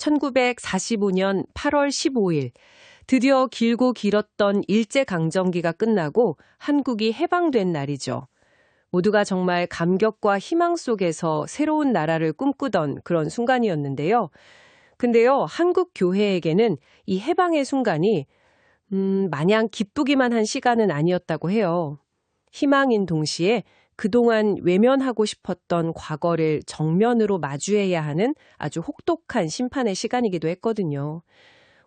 1945년 8월 15일 드디어 길고 길었던 일제강점기가 끝나고 한국이 해방된 날이죠. 모두가 정말 감격과 희망 속에서 새로운 나라를 꿈꾸던 그런 순간이었는데요. 근데요, 한국 교회에게는 이 해방의 순간이 마냥 기쁘기만 한 시간은 아니었다고 해요. 희망인 동시에 그동안 외면하고 싶었던 과거를 정면으로 마주해야 하는 아주 혹독한 심판의 시간이기도 했거든요.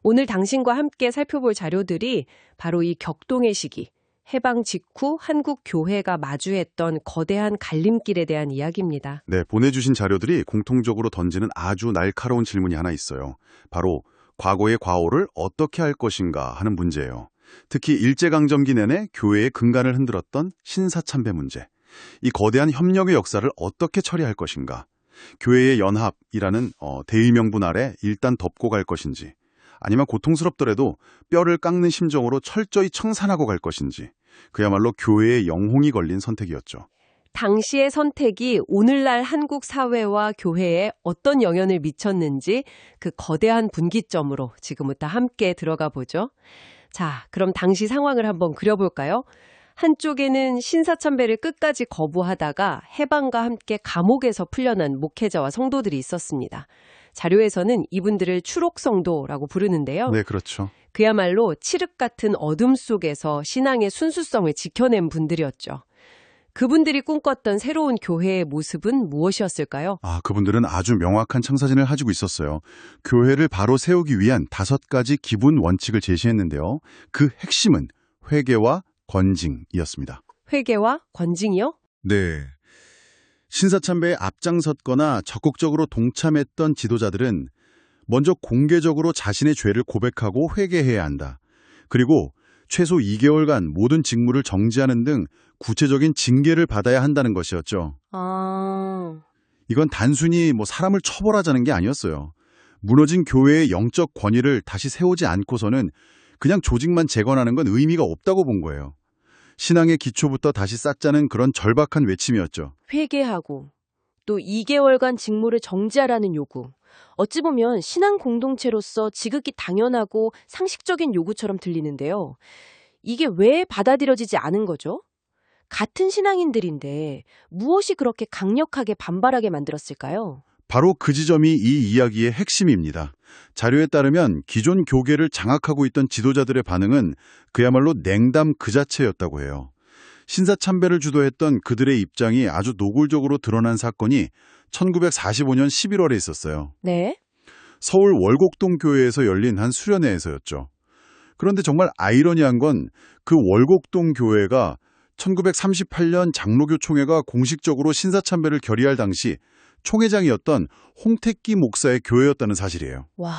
오늘 당신과 함께 살펴볼 자료들이 바로 이 격동의 시기, 해방 직후 한국 교회가 마주했던 거대한 갈림길에 대한 이야기입니다. 네, 보내주신 자료들이 공통적으로 던지는 아주 날카로운 질문이 하나 있어요. 바로 과거의 과오를 어떻게 할 것인가 하는 문제예요. 특히 일제강점기 내내 교회의 근간을 흔들었던 신사참배 문제. 이 거대한 협력의 역사를 어떻게 처리할 것인가. 교회의 연합이라는 대의명분 아래 일단 덮고 갈 것인지, 아니면 고통스럽더라도 뼈를 깎는 심정으로 철저히 청산하고 갈 것인지, 그야말로 교회의 영홍이 걸린 선택이었죠. 당시의 선택이 오늘날 한국 사회와 교회에 어떤 영향을 미쳤는지 그 거대한 분기점으로 지금부터 함께 들어가 보죠. 자, 그럼 당시 상황을 한번 그려볼까요? 한쪽에는 신사참배를 끝까지 거부하다가 해방과 함께 감옥에서 풀려난 목회자와 성도들이 있었습니다. 자료에서는 이분들을 추록성도라고 부르는데요. 네, 그렇죠. 그야말로 칠흑 같은 어둠 속에서 신앙의 순수성을 지켜낸 분들이었죠. 그분들이 꿈꿨던 새로운 교회의 모습은 무엇이었을까요? 그분들은 아주 명확한 청사진을 가지고 있었어요. 교회를 바로 세우기 위한 5가지 기본 원칙을 제시했는데요. 그 핵심은 회개와 권징이었습니다. 회개와 권징이요? 네. 신사참배에 앞장섰거나 적극적으로 동참했던 지도자들은 먼저 공개적으로 자신의 죄를 고백하고 회개해야 한다. 그리고 최소 2개월간 모든 직무를 정지하는 등 구체적인 징계를 받아야 한다는 것이었죠. 이건 단순히 사람을 처벌하자는 게 아니었어요. 무너진 교회의 영적 권위를 다시 세우지 않고서는 그냥 조직만 재건하는 건 의미가 없다고 본 거예요. 신앙의 기초부터 다시 쌓자는 그런 절박한 외침이었죠. 회개하고 또 2개월간 직무를 정지하라는 요구. 어찌 보면 신앙 공동체로서 지극히 당연하고 상식적인 요구처럼 들리는데요. 이게 왜 받아들여지지 않은 거죠? 같은 신앙인들인데 무엇이 그렇게 강력하게 반발하게 만들었을까요? 바로 그 지점이 이 이야기의 핵심입니다. 자료에 따르면 기존 교계를 장악하고 있던 지도자들의 반응은 그야말로 냉담 그 자체였다고 해요. 신사참배를 주도했던 그들의 입장이 아주 노골적으로 드러난 사건이 1945년 11월에 있었어요. 네. 서울 월곡동 교회에서 열린 한 수련회에서였죠. 그런데 정말 아이러니한 건 그 월곡동 교회가 1938년 장로교 총회가 공식적으로 신사참배를 결의할 당시 총회장이었던 홍택기 목사의 교회였다는 사실이에요. 와,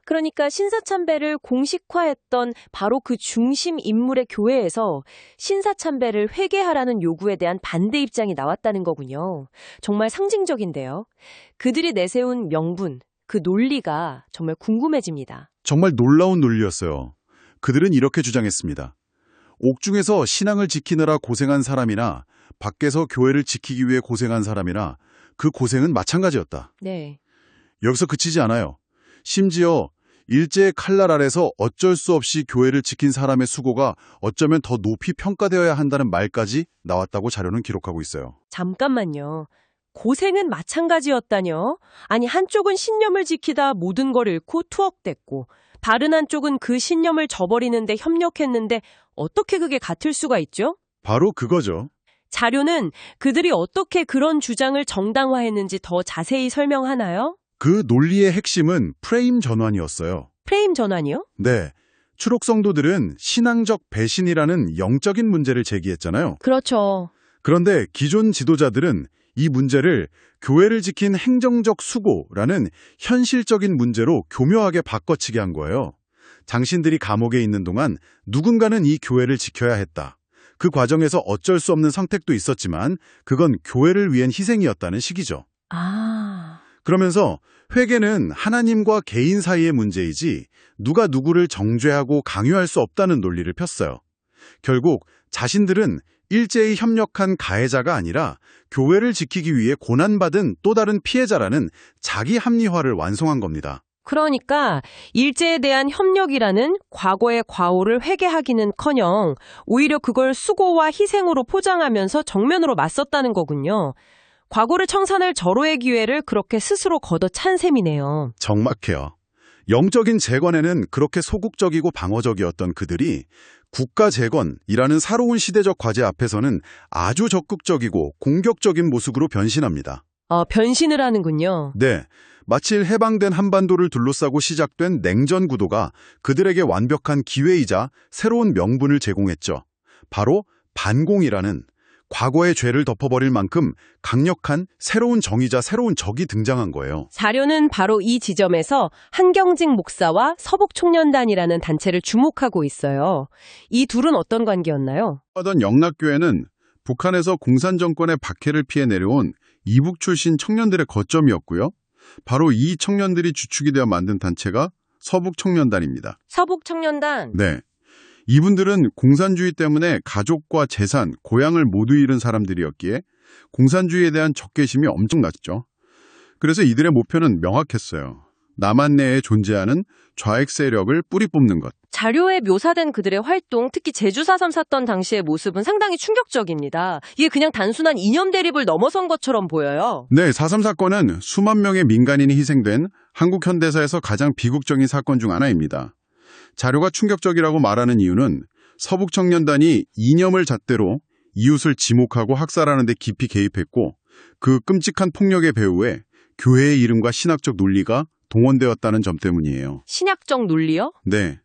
그러니까 신사참배를 공식화했던 바로 그 중심 인물의 교회에서 신사참배를 회개하라는 요구에 대한 반대 입장이 나왔다는 거군요. 정말 상징적인데요. 그들이 내세운 명분, 그 논리가 정말 궁금해집니다. 정말 놀라운 논리였어요. 그들은 이렇게 주장했습니다. 옥중에서 신앙을 지키느라 고생한 사람이나 밖에서 교회를 지키기 위해 고생한 사람이나 그 고생은 마찬가지였다. 네. 여기서 그치지 않아요. 심지어 일제의 칼날 아래서 어쩔 수 없이 교회를 지킨 사람의 수고가 어쩌면 더 높이 평가되어야 한다는 말까지 나왔다고 자료는 기록하고 있어요. 잠깐만요. 고생은 마찬가지였다뇨? 아니, 한쪽은 신념을 지키다 모든 걸 잃고 투옥됐고 다른 한쪽은 그 신념을 저버리는데 협력했는데 어떻게 그게 같을 수가 있죠? 바로 그거죠. 자료는 그들이 어떻게 그런 주장을 정당화했는지 더 자세히 설명하나요? 그 논리의 핵심은 프레임 전환이었어요. 프레임 전환이요? 네. 추록 성도들은 신앙적 배신이라는 영적인 문제를 제기했잖아요. 그렇죠. 그런데 기존 지도자들은 이 문제를 교회를 지킨 행정적 수고라는 현실적인 문제로 교묘하게 바꿔치게 한 거예요. 당신들이 감옥에 있는 동안 누군가는 이 교회를 지켜야 했다. 그 과정에서 어쩔 수 없는 선택도 있었지만 그건 교회를 위한 희생이었다는 식이죠. 그러면서 회개는 하나님과 개인 사이의 문제이지 누가 누구를 정죄하고 강요할 수 없다는 논리를 폈어요. 결국 자신들은 일제히 협력한 가해자가 아니라 교회를 지키기 위해 고난받은 또 다른 피해자라는 자기 합리화를 완성한 겁니다. 그러니까 일제에 대한 협력이라는 과거의 과오를 회개하기는커녕 오히려 그걸 수고와 희생으로 포장하면서 정면으로 맞섰다는 거군요. 과거를 청산할 절호의 기회를 그렇게 스스로 걷어찬 셈이네요. 정확해요. 영적인 재건에는 그렇게 소극적이고 방어적이었던 그들이 국가 재건이라는 새로운 시대적 과제 앞에서는 아주 적극적이고 공격적인 모습으로 변신합니다. 변신을 하는군요. 네, 마치 해방된 한반도를 둘러싸고 시작된 냉전 구도가 그들에게 완벽한 기회이자 새로운 명분을 제공했죠. 바로 반공이라는 과거의 죄를 덮어버릴 만큼 강력한 새로운 정의자, 새로운 적이 등장한 거예요. 자료는 바로 이 지점에서 한경직 목사와 서북총련단이라는 단체를 주목하고 있어요. 이 둘은 어떤 관계였나요? 하던 영락교회는 북한에서 공산 정권의 박해를 피해 내려온 이북 출신 청년들의 거점이었고요. 바로 이 청년들이 주축이 되어 만든 단체가 서북총련단입니다. 서북총련단? 네. 이분들은 공산주의 때문에 가족과 재산, 고향을 모두 잃은 사람들이었기에 공산주의에 대한 적개심이 엄청났죠. 그래서 이들의 목표는 명확했어요. 남한 내에 존재하는 좌익 세력을 뿌리 뽑는 것. 자료에 묘사된 그들의 활동, 특히 제주 4.3 샀던 당시의 모습은 상당히 충격적입니다. 이게 그냥 단순한 이념 대립을 넘어선 것처럼 보여요. 네, 4.3 사건은 수만 명의 민간인이 희생된 한국 현대사에서 가장 비극적인 사건 중 하나입니다. 자료가 충격적이라고 말하는 이유는 서북청년단이 이념을 잣대로 이웃을 지목하고 학살하는 데 깊이 개입했고 그 끔찍한 폭력의 배후에 교회의 이름과 신학적 논리가 동원되었다는 점 때문이에요. 신학적 논리요? 네.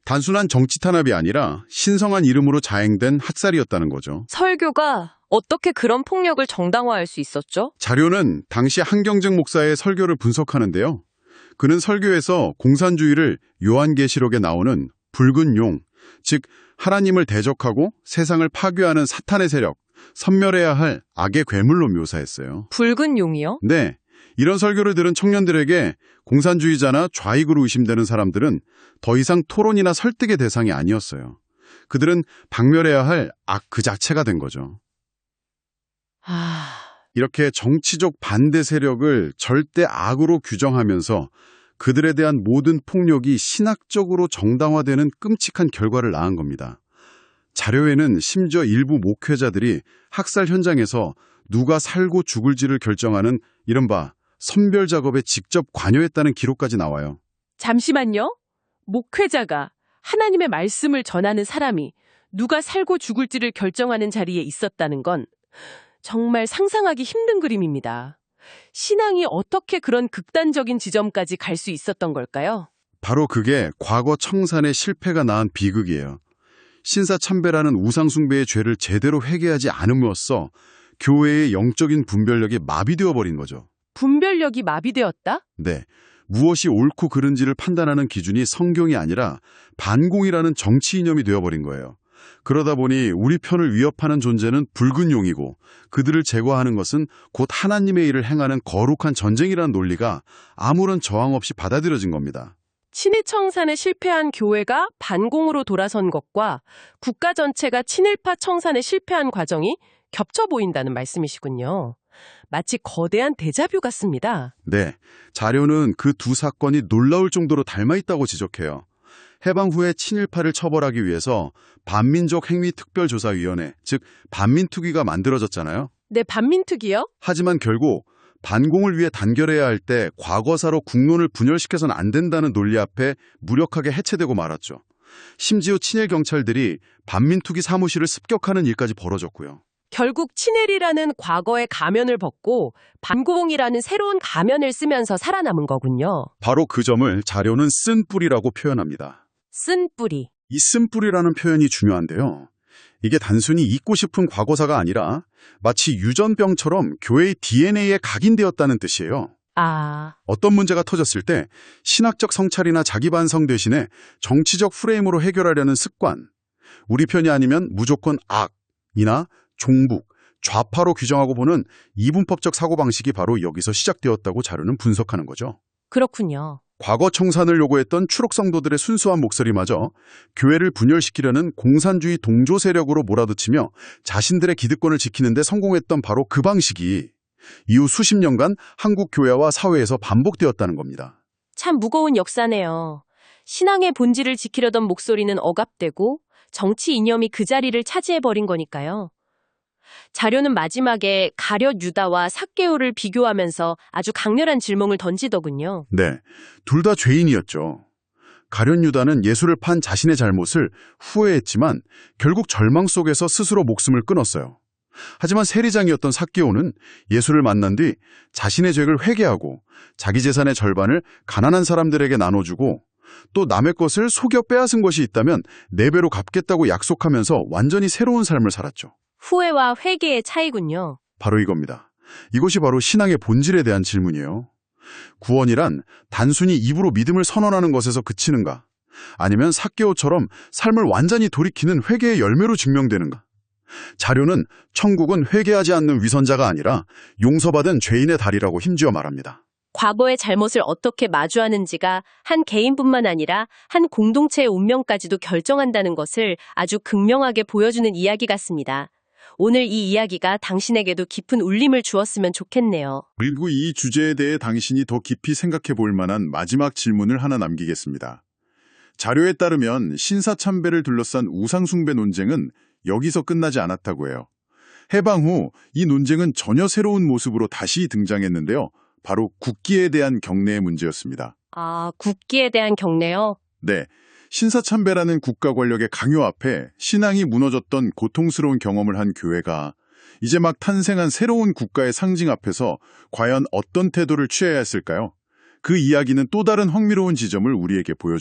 단순한 정치 탄압이 아니라 신성한 이름으로 자행된 학살이었다는 거죠. 설교가 어떻게 그런 폭력을 정당화할 수 있었죠? 자료는 당시 한경직 목사의 설교를 분석하는데요. 그는 설교에서 공산주의를 요한계시록에 나오는 붉은 용, 즉 하나님을 대적하고 세상을 파괴하는 사탄의 세력, 섬멸해야 할 악의 괴물로 묘사했어요. 붉은 용이요? 네. 이런 설교를 들은 청년들에게 공산주의자나 좌익으로 의심되는 사람들은 더 이상 토론이나 설득의 대상이 아니었어요. 그들은 박멸해야 할 악 그 자체가 된 거죠. 이렇게 정치적 반대 세력을 절대 악으로 규정하면서 그들에 대한 모든 폭력이 신학적으로 정당화되는 끔찍한 결과를 낳은 겁니다. 자료에는 심지어 일부 목회자들이 학살 현장에서 누가 살고 죽을지를 결정하는 이른바 선별 작업에 직접 관여했다는 기록까지 나와요. 잠시만요. 목회자가 하나님의 말씀을 전하는 사람이 누가 살고 죽을지를 결정하는 자리에 있었다는 건 정말 상상하기 힘든 그림입니다. 신앙이 어떻게 그런 극단적인 지점까지 갈 수 있었던 걸까요? 바로 그게 과거 청산의 실패가 낳은 비극이에요. 신사참배라는 우상숭배의 죄를 제대로 회개하지 않음으로써 교회의 영적인 분별력이 마비되어 버린 거죠. 분별력이 마비되었다? 네. 무엇이 옳고 그른지를 판단하는 기준이 성경이 아니라 반공이라는 정치 이념이 되어버린 거예요. 그러다 보니 우리 편을 위협하는 존재는 붉은 용이고 그들을 제거하는 것은 곧 하나님의 일을 행하는 거룩한 전쟁이라는 논리가 아무런 저항 없이 받아들여진 겁니다. 친일 청산에 실패한 교회가 반공으로 돌아선 것과 국가 전체가 친일파 청산에 실패한 과정이 겹쳐 보인다는 말씀이시군요. 마치 거대한 데자뷰 같습니다. 네, 자료는 그 두 사건이 놀라울 정도로 닮아있다고 지적해요. 해방 후에 친일파를 처벌하기 위해서 반민족 행위특별조사위원회, 즉 반민특위가 만들어졌잖아요. 네, 반민특위요? 하지만 결국 반공을 위해 단결해야 할 때 과거사로 국론을 분열시켜서는 안 된다는 논리 앞에 무력하게 해체되고 말았죠. 심지어 친일 경찰들이 반민특위 사무실을 습격하는 일까지 벌어졌고요. 결국 친일이라는 과거의 가면을 벗고 반공이라는 새로운 가면을 쓰면서 살아남은 거군요. 바로 그 점을 자료는 쓴 뿌리라고 표현합니다. 쓴 뿌리. 이 쓴 뿌리라는 표현이 중요한데요. 이게 단순히 잊고 싶은 과거사가 아니라 마치 유전병처럼 교회의 DNA에 각인되었다는 뜻이에요. 어떤 문제가 터졌을 때 신학적 성찰이나 자기 반성 대신에 정치적 프레임으로 해결하려는 습관, 우리 편이 아니면 무조건 악이나 종북, 좌파로 규정하고 보는 이분법적 사고방식이 바로 여기서 시작되었다고 자료는 분석하는 거죠. 그렇군요. 과거 청산을 요구했던 추록 성도들의 순수한 목소리마저 교회를 분열시키려는 공산주의 동조 세력으로 몰아붙이며 자신들의 기득권을 지키는 데 성공했던 바로 그 방식이 이후 수십 년간 한국 교회와 사회에서 반복되었다는 겁니다. 참 무거운 역사네요. 신앙의 본질을 지키려던 목소리는 억압되고 정치 이념이 그 자리를 차지해버린 거니까요. 자료는 마지막에 가룟 유다와 삭개오를 비교하면서 아주 강렬한 질문을 던지더군요. 네, 둘 다 죄인이었죠. 가룟 유다는 예수를 판 자신의 잘못을 후회했지만 결국 절망 속에서 스스로 목숨을 끊었어요. 하지만 세리장이었던 삭개오는 예수를 만난 뒤 자신의 죄를 회개하고 자기 재산의 절반을 가난한 사람들에게 나눠주고 또 남의 것을 속여 빼앗은 것이 있다면 4배로 갚겠다고 약속하면서 완전히 새로운 삶을 살았죠. 후회와 회개의 차이군요. 바로 이겁니다. 이것이 바로 신앙의 본질에 대한 질문이에요. 구원이란 단순히 입으로 믿음을 선언하는 것에서 그치는가? 아니면 삭개오처럼 삶을 완전히 돌이키는 회개의 열매로 증명되는가? 자료는 천국은 회개하지 않는 위선자가 아니라 용서받은 죄인의 달이라고 힘주어 말합니다. 과거의 잘못을 어떻게 마주하는지가 한 개인뿐만 아니라 한 공동체의 운명까지도 결정한다는 것을 아주 극명하게 보여주는 이야기 같습니다. 오늘 이 이야기가 당신에게도 깊은 울림을 주었으면 좋겠네요. 그리고 이 주제에 대해 당신이 더 깊이 생각해 볼 만한 마지막 질문을 하나 남기겠습니다. 자료에 따르면 신사참배를 둘러싼 우상숭배 논쟁은 여기서 끝나지 않았다고 해요. 해방 후 이 논쟁은 전혀 새로운 모습으로 다시 등장했는데요. 바로 국기에 대한 경례의 문제였습니다. 아, 국기에 대한 경례요? 네, 신사참배라는 국가 권력의 강요 앞에 신앙이 무너졌던 고통스러운 경험을 한 교회가 이제 막 탄생한 새로운 국가의 상징 앞에서 과연 어떤 태도를 취해야 했을까요? 그 이야기는 또 다른 흥미로운 지점을 우리에게 보여줍니다.